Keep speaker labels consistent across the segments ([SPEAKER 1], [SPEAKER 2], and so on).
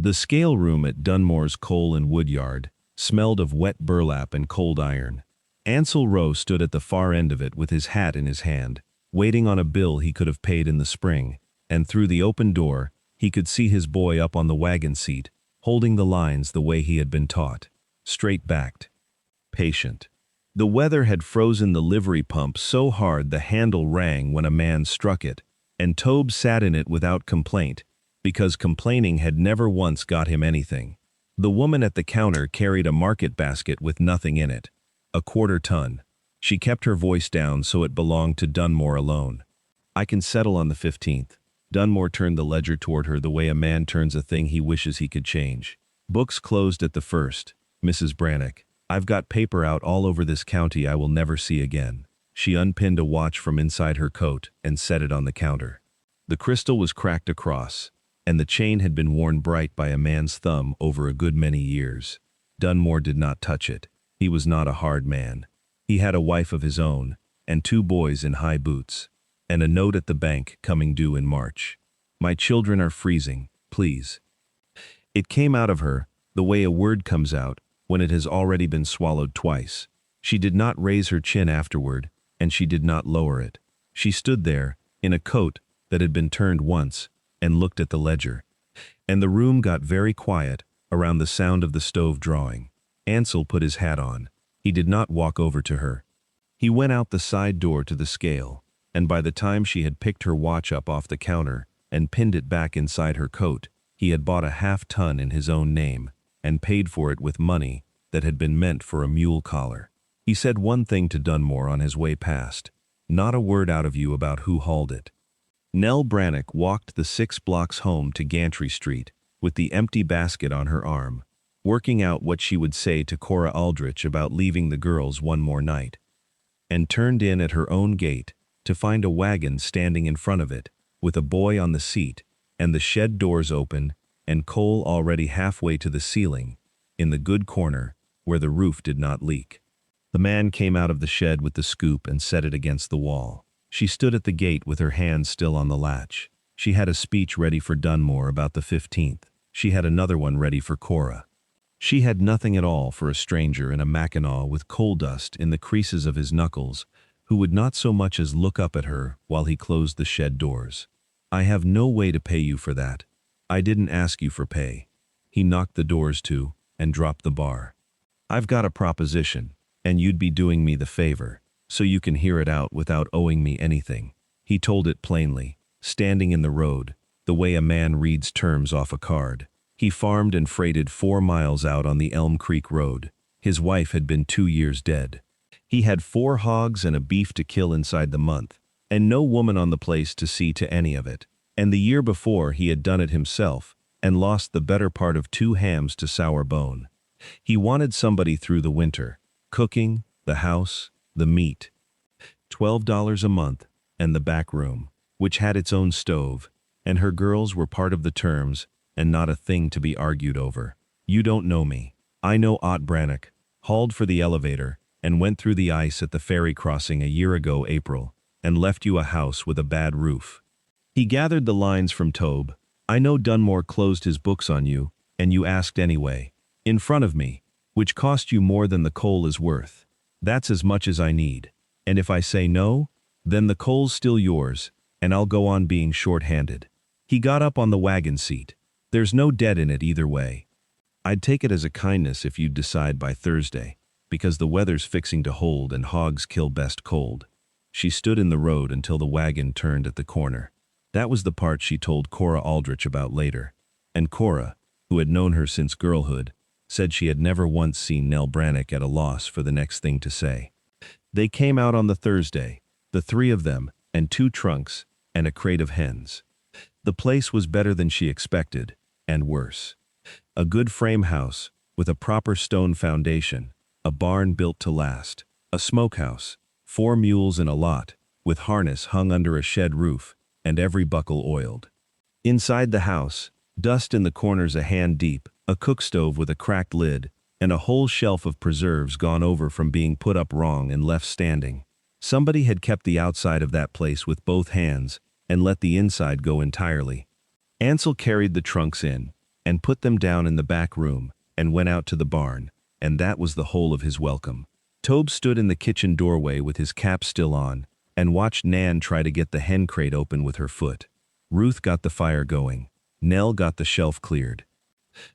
[SPEAKER 1] The scale room at Dunmore's coal and wood yard smelled of wet burlap and cold iron. Ansel Rowe stood at the far end of it with his hat in his hand, waiting on a bill he could have paid in the spring, and through the open door, he could see his boy up on the wagon seat, holding the lines the way he had been taught, straight-backed, patient. The weather had frozen the livery pump so hard the handle rang when a man struck it, and Tobe sat in it without complaint, because complaining had never once got him anything. The woman at the counter carried a market basket with nothing in it, a quarter-ton. She kept her voice down so it belonged to Dunmore alone. "I can settle on the 15th. Dunmore turned the ledger toward her the way a man turns a thing he wishes he could change. "Books closed at the 1st, Mrs. Brannock. I've got paper out all over this county I will never see again." She unpinned a watch from inside her coat and set it on the counter. The crystal was cracked across, and the chain had been worn bright by a man's thumb over a good many years. Dunmore did not touch it. He was not a hard man. He had a wife of his own, and 2 boys in high boots, and a note at the bank coming due in March. "My children are freezing, please." It came out of her, the way a word comes out when it has already been swallowed twice. She did not raise her chin afterward, and she did not lower it. She stood there, in a coat that had been turned once, and looked at the ledger. And the room got very quiet around the sound of the stove drawing. Ansel put his hat on. He did not walk over to her. He went out the side door to the scale, and by the time she had picked her watch up off the counter and pinned it back inside her coat, he had bought a half-ton in his own name and paid for it with money that had been meant for a mule collar. He said one thing to Dunmore on his way past: "Not a word out of you about who hauled it." Nell Brannock walked the 6 blocks home to Gantry Street with the empty basket on her arm, working out what she would say to Cora Aldrich about leaving the girls one more night, and turned in at her own gate to find a wagon standing in front of it, with a boy on the seat, and the shed doors open, and coal already halfway to the ceiling, in the good corner where the roof did not leak. The man came out of the shed with the scoop and set it against the wall. She stood at the gate with her hand still on the latch. She had a speech ready for Dunmore about the 15th. She had another one ready for Cora. She had nothing at all for a stranger in a Mackinaw with coal dust in the creases of his knuckles, who would not so much as look up at her while he closed the shed doors. "I have no way to pay you for that. I didn't ask you for pay." He knocked the doors to and dropped the bar. "I've got a proposition, and you'd be doing me the favor, so you can hear it out without owing me anything." He told it plainly, standing in the road, the way a man reads terms off a card. He farmed and freighted 4 miles out on the Elm Creek Road. His wife had been 2 years dead. He had 4 hogs and a beef to kill inside the month, and no woman on the place to see to any of it. And the year before he had done it himself, and lost the better part of 2 hams to sour bone. He wanted somebody through the winter, cooking, the house, the meat. $12 a month, and the back room, which had its own stove, and her girls were part of the terms, and not a thing to be argued over. "You don't know me. I know Ott Brannock, hauled for the elevator, and went through the ice at the ferry crossing a year ago April, and left you a house with a bad roof." He gathered the lines from Tobe. "I know Dunmore closed his books on you, and you asked anyway, in front of me, which cost you more than the coal is worth. That's as much as I need. And if I say no, then the coal's still yours, and I'll go on being short-handed." He got up on the wagon seat. "There's no debt in it either way. I'd take it as a kindness if you'd decide by Thursday, because the weather's fixing to hold and hogs kill best cold." She stood in the road until the wagon turned at the corner. That was the part she told Cora Aldrich about later, and Cora, who had known her since girlhood, said she had never once seen Nell Brannock at a loss for the next thing to say. They came out on the Thursday, the 3 of them, and 2 trunks, and a crate of hens. The place was better than she expected, and worse. A good frame house, with a proper stone foundation, a barn built to last, a smokehouse, 4 mules in a lot, with harness hung under a shed roof, and every buckle oiled. Inside the house, dust in the corners a hand deep, a cook stove with a cracked lid, and a whole shelf of preserves gone over from being put up wrong and left standing. Somebody had kept the outside of that place with both hands and let the inside go entirely. Ansel carried the trunks in, and put them down in the back room, and went out to the barn, and that was the whole of his welcome. Tobe stood in the kitchen doorway with his cap still on, and watched Nan try to get the hen crate open with her foot. Ruth got the fire going. Nell got the shelf cleared.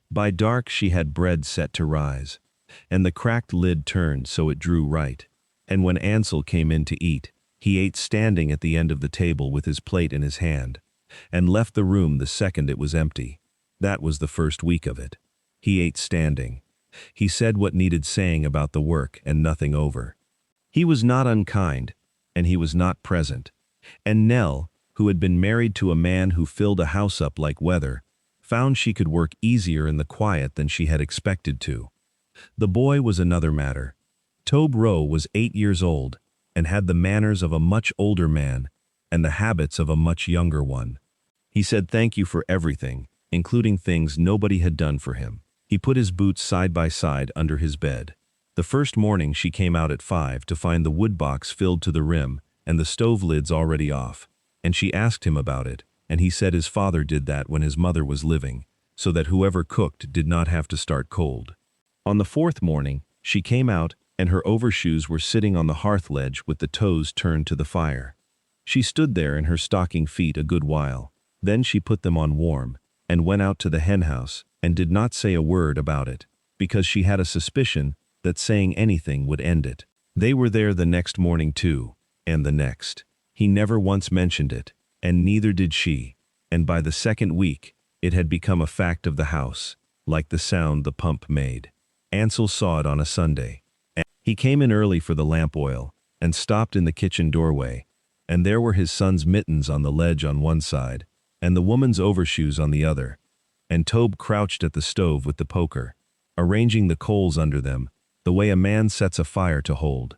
[SPEAKER 1] By dark she had bread set to rise, and the cracked lid turned so it drew right. And when Ansel came in to eat, he ate standing at the end of the table with his plate in his hand, and left the room the second it was empty. That was the first week of it. He ate standing. He said what needed saying about the work and nothing over. He was not unkind, and he was not present. And Nell, who had been married to a man who filled a house up like weather, found she could work easier in the quiet than she had expected to. The boy was another matter. Tobe Rowe was 8 years old, and had the manners of a much older man, and the habits of a much younger one. He said thank you for everything, including things nobody had done for him. He put his boots side by side under his bed. The first morning she came out at 5 to find the wood box filled to the rim and the stove lids already off, and she asked him about it, and he said his father did that when his mother was living, so that whoever cooked did not have to start cold. On the fourth morning, she came out, and her overshoes were sitting on the hearth ledge with the toes turned to the fire. She stood there in her stocking feet a good while. Then she put them on warm, and went out to the henhouse, and did not say a word about it, because she had a suspicion that saying anything would end it. They were there the next morning too, and the next. He never once mentioned it, and neither did she, and by the second week, it had become a fact of the house, like the sound the pump made. Ansel saw it on a Sunday. He came in early for the lamp oil, and stopped in the kitchen doorway, and there were his son's mittens on the ledge on one side, and the woman's overshoes on the other, and Tobe crouched at the stove with the poker, arranging the coals under them, the way a man sets a fire to hold.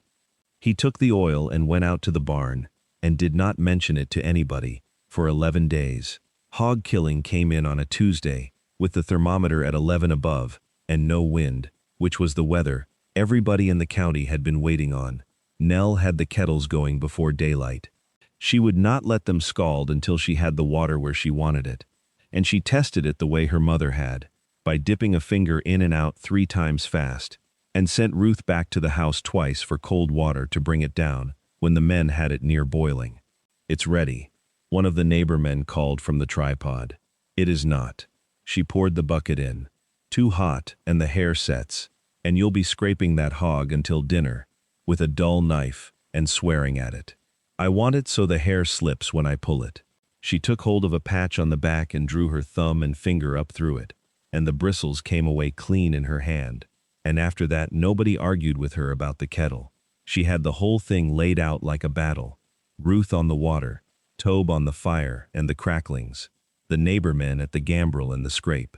[SPEAKER 1] He took the oil and went out to the barn, and did not mention it to anybody, for 11 days. Hog killing came in on a Tuesday, with the thermometer at 11 above, and no wind, which was the weather everybody in the county had been waiting on. Nell had the kettles going before daylight. She would not let them scald until she had the water where she wanted it, and she tested it the way her mother had, by dipping a finger in and out 3 times fast, and sent Ruth back to the house twice for cold water to bring it down when the men had it near boiling. "It's ready," one of the neighbor men called from the tripod. "It is not." She poured the bucket in. "Too hot, and the hair sets, and you'll be scraping that hog until dinner, with a dull knife, and swearing at it. I want it so the hair slips when I pull it." She took hold of a patch on the back and drew her thumb and finger up through it, and the bristles came away clean in her hand, and after that nobody argued with her about the kettle. She had the whole thing laid out like a battle. Ruth on the water, Tobe on the fire and the cracklings, the neighbor men at the gambrel and the scrape.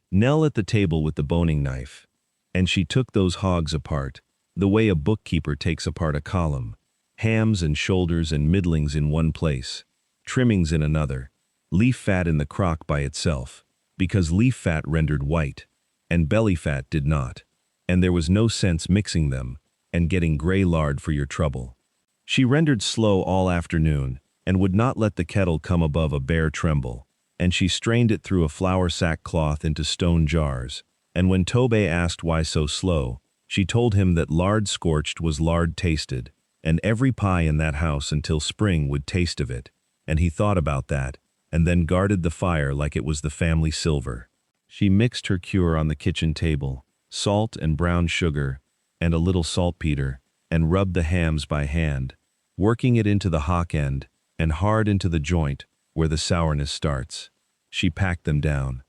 [SPEAKER 1] Nell at the table with the boning knife, and she took those hogs apart, the way a bookkeeper takes apart a column, hams and shoulders and middlings in one place, trimmings in another, leaf fat in the crock by itself, because leaf fat rendered white, and belly fat did not, and there was no sense mixing them, and getting gray lard for your trouble. She rendered slow all afternoon, and would not let the kettle come above a bare tremble, and she strained it through a flour sack cloth into stone jars, and when Tobe asked why so slow, she told him that lard scorched was lard tasted, and every pie in that house until spring would taste of it, and he thought about that, and then guarded the fire like it was the family silver. She mixed her cure on the kitchen table, salt and brown sugar, and a little saltpeter, and rubbed the hams by hand, working it into the hock end, and hard into the joint, where the sourness starts. She packed them down.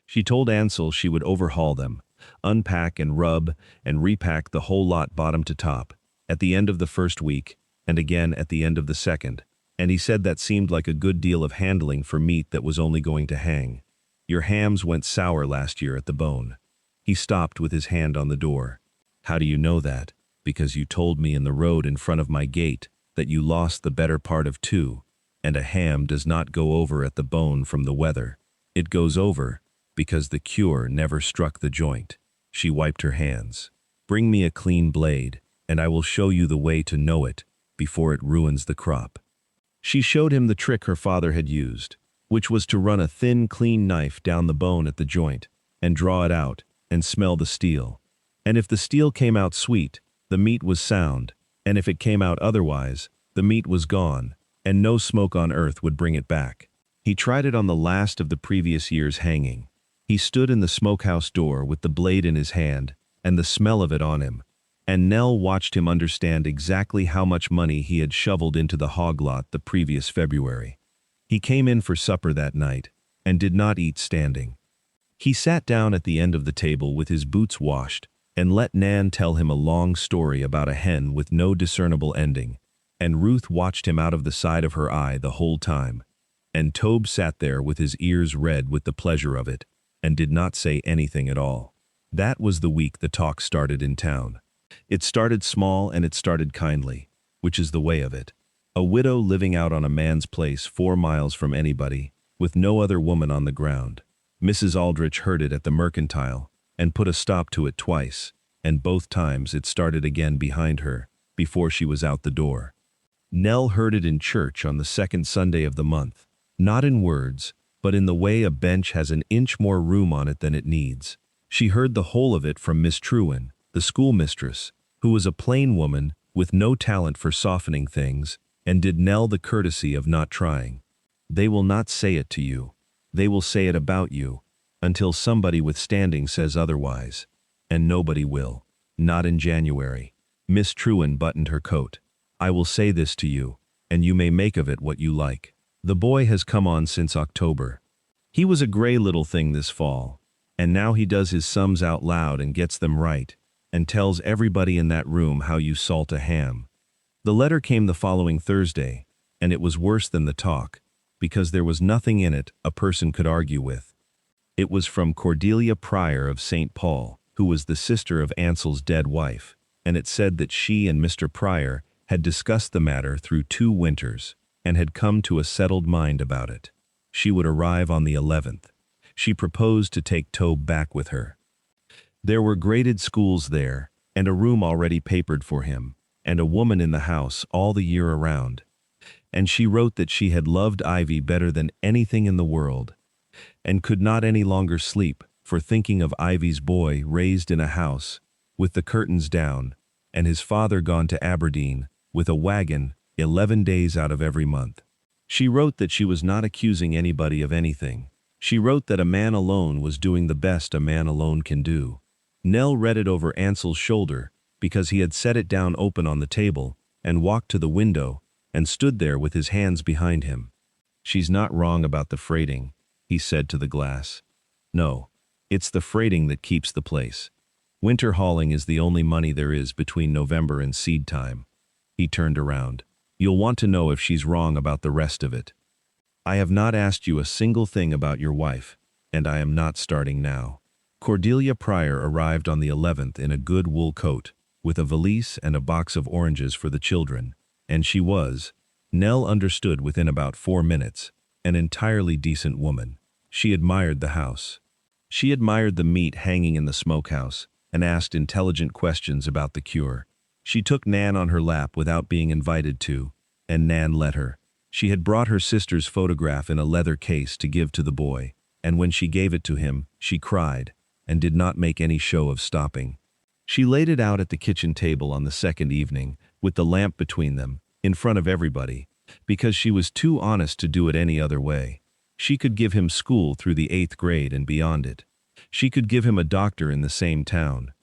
[SPEAKER 1] She told Ansel she would overhaul them, unpack and rub and repack the whole lot bottom to top, at the end of the first week, and again at the end of the second, and he said that seemed like a good deal of handling for meat that was only going to hang. "Your hams went sour last year at the bone." He stopped with his hand on the door. "How do you know that?" "Because you told me in the road in front of my gate that you lost the better part of 2, and a ham does not go over at the bone from the weather. It goes over because the cure never struck the joint." She wiped her hands. "Bring me a clean blade, and I will show you the way to know it before it ruins the crop." She showed him the trick her father had used. which was to run a thin, clean knife down the bone at the joint, and draw it out, and smell the steel. And if the steel came out sweet, the meat was sound, and if it came out otherwise, the meat was gone, and no smoke on earth would bring it back. He tried it on the last of the previous year's hanging. He stood in the smokehouse door with the blade in his hand, and the smell of it on him, and Nell watched him understand exactly how much money he had shoveled into the hog lot the previous February. He came in for supper that night, and did not eat standing. He sat down at the end of the table with his boots washed, and let Nan tell him a long story about a hen with no discernible ending, and Ruth watched him out of the side of her eye the whole time, and Tobe sat there with his ears red with the pleasure of it, and did not say anything at all. That was the week the talk started in town. It started small and it started kindly, which is the way of it. A widow living out on a man's place 4 miles from anybody, with no other woman on the ground. Mrs. Aldrich heard it at the mercantile, and put a stop to it twice, and both times it started again behind her, before she was out the door. Nell heard it in church on the second Sunday of the month, not in words, but in the way a bench has an inch more room on it than it needs. She heard the whole of it from Miss Trewin, the schoolmistress, who was a plain woman with no talent for softening things, and did Nell the courtesy of not trying. They will not say it to you. They will say it about you, until somebody with standing says otherwise. And nobody will. Not in January. Miss Trewin buttoned her coat. I will say this to you, and you may make of it what you like. The boy has come on since October. He was a gray little thing this fall, and now he does his sums out loud and gets them right, and tells everybody in that room how you salt a ham. The letter came the following Thursday, and it was worse than the talk, because there was nothing in it a person could argue with. It was from Cordelia Pryor of St. Paul, who was the sister of Ansel's dead wife, and it said that she and Mr. Pryor had discussed the matter through 2 winters, and had come to a settled mind about it. She would arrive on the 11th. She proposed to take Tobe back with her. There were graded schools there, and a room already papered for him, and a woman in the house all the year around. And she wrote that she had loved Ivy better than anything in the world, and could not any longer sleep for thinking of Ivy's boy raised in a house, with the curtains down, and his father gone to Aberdeen, with a wagon, 11 days out of every month. She wrote that she was not accusing anybody of anything. She wrote that a man alone was doing the best a man alone can do. Nell read it over Ansel's shoulder, because he had set it down open on the table, and walked to the window, and stood there with his hands behind him. She's not wrong about the freighting, he said to the glass. No, it's the freighting that keeps the place. Winter hauling is the only money there is between November and seed time. He turned around. You'll want to know if she's wrong about the rest of it. I have not asked you a single thing about your wife, and I am not starting now. Cordelia Pryor arrived on the 11th in a good wool coat, with a valise and a box of oranges for the children, and she was, Nell understood within about 4 minutes, an entirely decent woman. She admired the house. She admired the meat hanging in the smokehouse, and asked intelligent questions about the cure. She took Nan on her lap without being invited to, and Nan let her. She had brought her sister's photograph in a leather case to give to the boy, and when she gave it to him, she cried, and did not make any show of stopping. She laid it out at the kitchen table on the second evening, with the lamp between them, in front of everybody, because she was too honest to do it any other way. She could give him school through the 8th grade and beyond it. She could give him a doctor in the same town.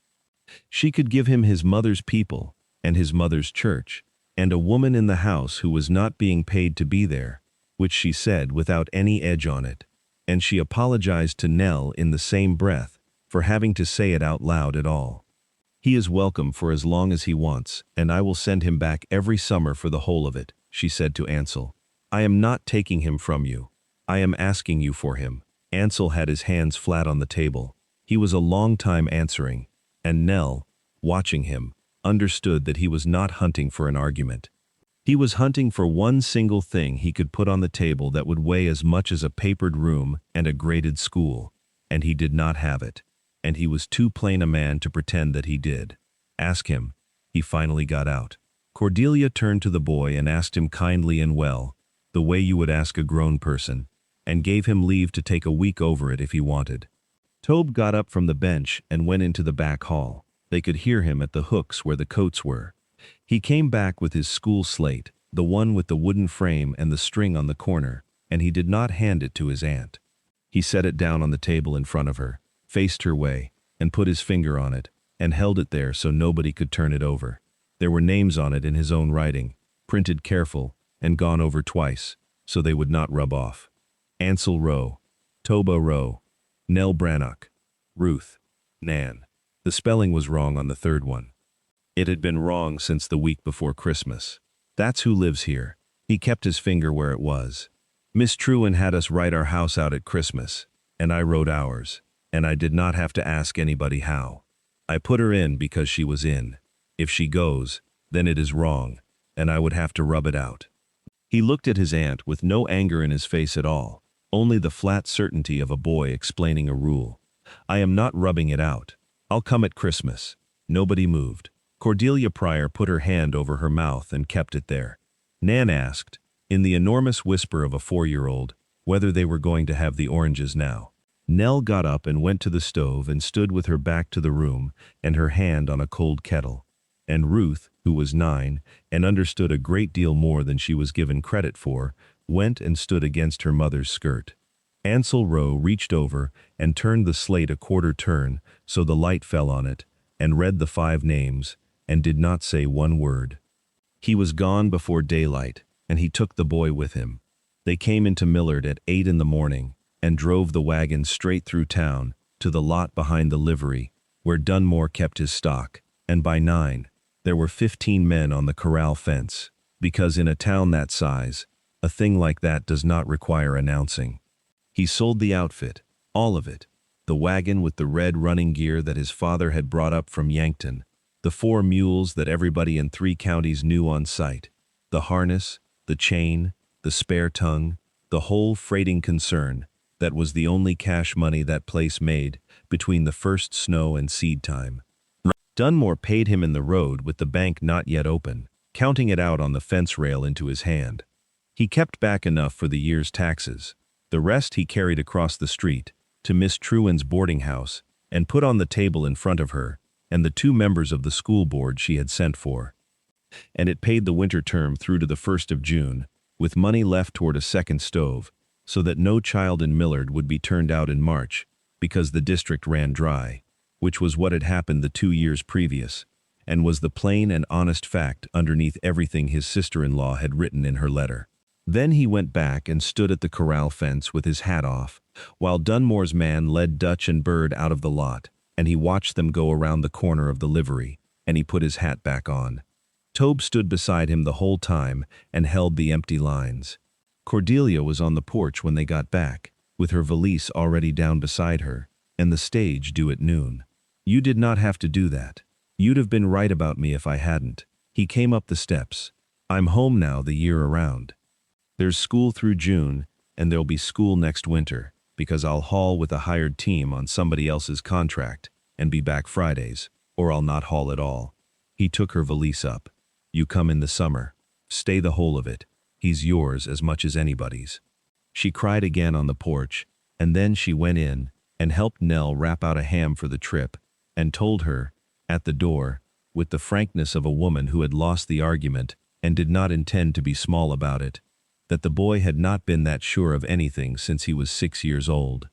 [SPEAKER 1] She could give him his mother's people, and his mother's church, and a woman in the house who was not being paid to be there, which she said without any edge on it, and she apologized to Nell in the same breath for having to say it out loud at all. He is welcome for as long as he wants, and I will send him back every summer for the whole of it, she said to Ansel. I am not taking him from you. I am asking you for him. Ansel had his hands flat on the table. He was a long time answering, and Nell, watching him, understood that he was not hunting for an argument. He was hunting for one single thing he could put on the table that would weigh as much as a papered room and a graded school, and he did not have it, and he was too plain a man to pretend that he did. Ask him. He finally got out. Cordelia turned to the boy and asked him kindly and well, the way you would ask a grown person, and gave him leave to take a week over it if he wanted. Tobe got up from the bench and went into the back hall. They could hear him at the hooks where the coats were. He came back with his school slate, the one with the wooden frame and the string on the corner, and he did not hand it to his aunt. He set it down on the table in front of her, faced her way, and put his finger on it, and held it there so nobody could turn it over. There were names on it in his own writing, printed careful, and gone over twice, so they would not rub off. Ansel Rowe, Toba Rowe, Nell Brannock, Ruth, Nan. The spelling was wrong on the third one. It had been wrong since the week before Christmas. That's who lives here. He kept his finger where it was. Miss Trewin had us write our house out at Christmas, and I wrote ours, and I did not have to ask anybody how. I put her in because she was in. If she goes, then it is wrong, and I would have to rub it out. He looked at his aunt with no anger in his face at all, only the flat certainty of a boy explaining a rule. I am not rubbing it out. I'll come at Christmas. Nobody moved. Cordelia Pryor put her hand over her mouth and kept it there. Nan asked, in the enormous whisper of a 4-year-old, whether they were going to have the oranges now. Nell got up and went to the stove and stood with her back to the room and her hand on a cold kettle. And Ruth, who was 9 and understood a great deal more than she was given credit for, went and stood against her mother's skirt. Ansel Rowe reached over and turned the slate a quarter turn so the light fell on it, and read the 5 names, and did not say one word. He was gone before daylight, and he took the boy with him. They came into Millard at 8 in the morning, and drove the wagon straight through town to the lot behind the livery, where Dunmore kept his stock, and by 9, there were 15 men on the corral fence, because in a town that size, a thing like that does not require announcing. He sold the outfit, all of it, the wagon with the red running gear that his father had brought up from Yankton, the 4 mules that everybody in 3 counties knew on sight, the harness, the chain, the spare tongue, the whole freighting concern. That was the only cash money that place made between the first snow and seed time. Dunmore paid him in the road with the bank not yet open, counting it out on the fence rail into his hand. He kept back enough for the year's taxes. The rest he carried across the street to Miss Trewin's boarding house and put on the table in front of her and the 2 members of the school board she had sent for. And it paid the winter term through to the 1st of June, with money left toward a second stove, so that no child in Millard would be turned out in March because the district ran dry, which was what had happened the 2 years previous, and was the plain and honest fact underneath everything his sister-in-law had written in her letter. Then he went back and stood at the corral fence with his hat off, while Dunmore's man led Dutch and Bird out of the lot, and he watched them go around the corner of the livery, and he put his hat back on. Tobe stood beside him the whole time and held the empty lines. Cordelia was on the porch when they got back, with her valise already down beside her, and the stage due at noon. You did not have to do that. You'd have been right about me if I hadn't. He came up the steps. I'm home now the year around. There's school through June, and there'll be school next winter, because I'll haul with a hired team on somebody else's contract, and be back Fridays, or I'll not haul at all. He took her valise up. You come in the summer. Stay the whole of it. He's yours as much as anybody's. She cried again on the porch, and then she went in and helped Nell wrap out a ham for the trip, and told her, at the door, with the frankness of a woman who had lost the argument and did not intend to be small about it, that the boy had not been that sure of anything since he was 6 years old.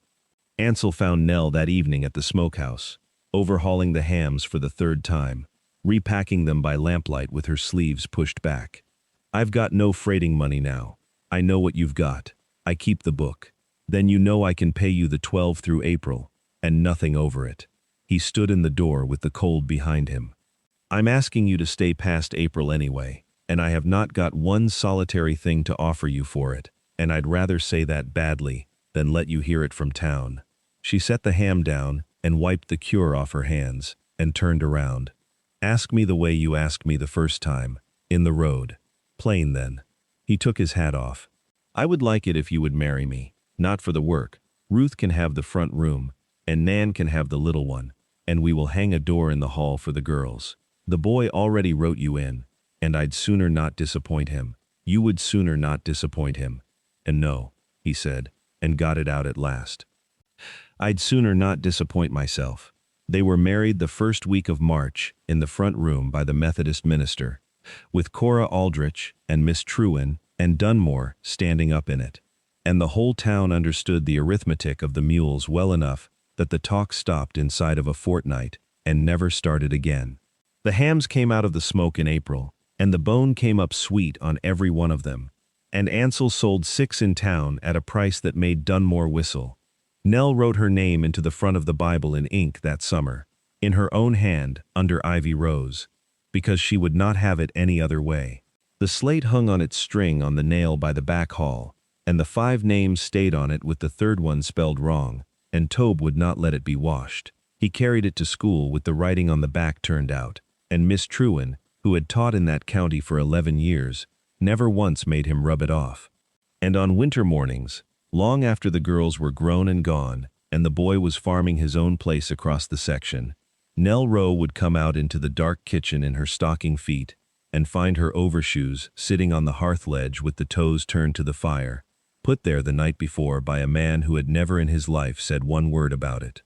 [SPEAKER 1] Ansel found Nell that evening at the smokehouse, overhauling the hams for the 3rd time, repacking them by lamplight with her sleeves pushed back. I've got no freighting money now. I know what you've got. I keep the book. Then you know I can pay you the 12 through April, and nothing over it. He stood in the door with the cold behind him. I'm asking you to stay past April anyway, and I have not got one solitary thing to offer you for it, and I'd rather say that badly than let you hear it from town. She set the ham down and wiped the cure off her hands, and turned around. Ask me the way you asked me the first time, in the road. Plain then. He took his hat off. I would like it if you would marry me, not for the work. Ruth can have the front room, and Nan can have the little one, and we will hang a door in the hall for the girls. The boy already wrote you in, and I'd sooner not disappoint him. You would sooner not disappoint him. And no, he said, and got it out at last. I'd sooner not disappoint myself. They were married the first week of March in the front room by the Methodist minister, with Cora Aldrich and Miss Trewin and Dunmore standing up in it. And the whole town understood the arithmetic of the mules well enough that the talk stopped inside of a fortnight and never started again. The hams came out of the smoke in April, and the bone came up sweet on every one of them, and Ansel sold 6 in town at a price that made Dunmore whistle. Nell wrote her name into the front of the Bible in ink that summer, in her own hand under ivy rose, because she would not have it any other way. The slate hung on its string on the nail by the back hall, and the 5 names stayed on it with the 3rd one spelled wrong, and Tobe would not let it be washed. He carried it to school with the writing on the back turned out, and Miss Trewin, who had taught in that county for 11 years, never once made him rub it off. And on winter mornings, long after the girls were grown and gone, and the boy was farming his own place across the section, Nell Rowe would come out into the dark kitchen in her stocking feet and find her overshoes sitting on the hearth ledge with the toes turned to the fire, put there the night before by a man who had never in his life said one word about it.